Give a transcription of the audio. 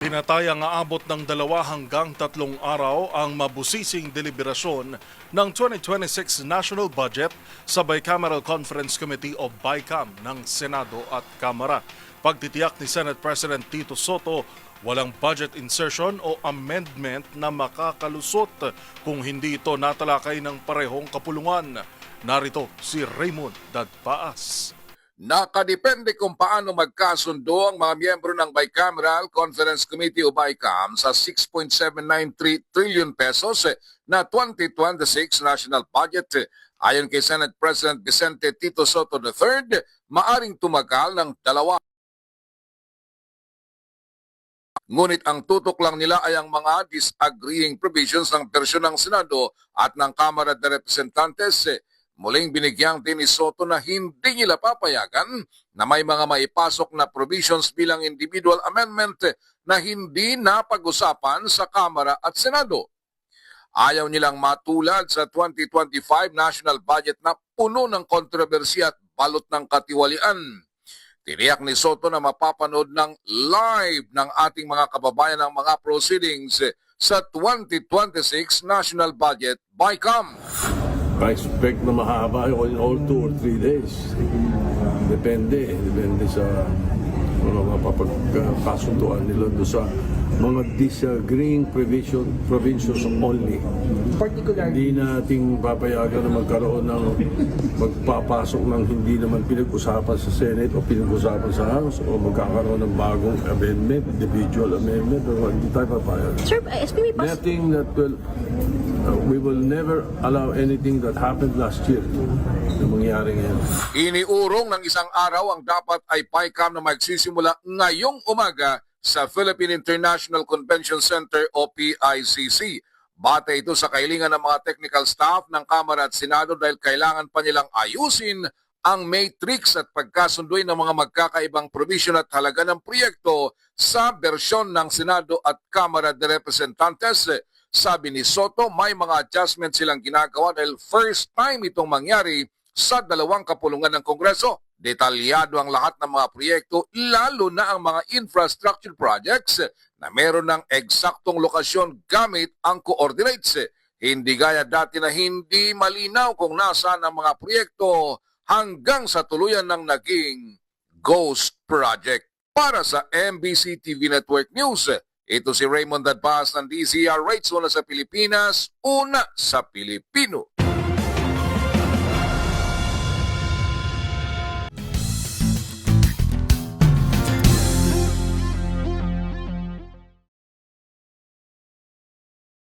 Tinatayang aabot ng 2 hanggang 3 araw ang mabusising deliberasyon ng 2026 National Budget sa Bicameral Conference Committee o BICAM ng Senado at Kamara. Pagtitiyak ni Senate President Tito Soto, walang budget insertion o amendment na makakalusot kung hindi ito natalakay ng parehong kapulungan. Narito si Raymond Dadpaas. Nakadepende kung paano magkasundo ang mga miyembro ng Bicameral Conference Committee o BICAM sa 6.793 trillion pesos na 2026 national budget. Ayon kay Senate President Vicente Tito Soto III, maaring tumagal ng 2. Ngunit ang tutok lang nila ay ang mga disagreeing provisions ng bersyon ng Senado at ng Kamara de Representantes. Muling binigyang din ni Soto na hindi nila papayagan na may mga maipasok na provisions bilang individual amendment na hindi napag-usapan sa Kamara at Senado. Ayaw nilang matulad sa 2025 national budget na puno ng kontrobersiya at balot ng katiwalian. Tiniyak ni Soto na mapapanood ng live ng ating mga kababayan ang mga proceedings sa 2026 national budget BICAM. I expect na mahaba in all 2 or 3 days. Depende sa mga mapapagkasunduan nila doon sa mga disagreeing provisions only. Hindi nating papayagan na magkaroon ng magpapasok ng hindi naman pinag-usapan sa Senate o pinag-usapan sa House o magkakaroon ng bagong amendment, individual amendment o hindi tayo papayagan. Sir, SPB pas... Nothing that will we will never allow anything that happened last year na mangyari ngayon. Iniurong ng isang araw ang dapat ay BICAM na magsisimula ngayong umaga sa Philippine International Convention Center o PICC. Bate ito sa kahilingan ng mga technical staff ng Kamara at Senado dahil kailangan pa nilang ayusin ang matrix at pagkasunduin ng mga magkakaibang provision at halaga ng proyekto sa bersyon ng Senado at Kamara de Representantes. Sabi ni Soto, may mga adjustments silang ginagawa dahil first time itong mangyari sa 2 kapulungan ng Kongreso. Detalyado ang lahat ng mga proyekto, lalo na ang mga infrastructure projects na meron ng eksaktong lokasyon gamit ang coordinates. Hindi gaya dati na hindi malinaw kung nasaan ang mga proyekto hanggang sa tuluyan ng naging ghost project. Para sa MBC TV Network News, ito si Raymond Dadpaas ng DZRH, una sa Pilipinas, una sa Pilipino.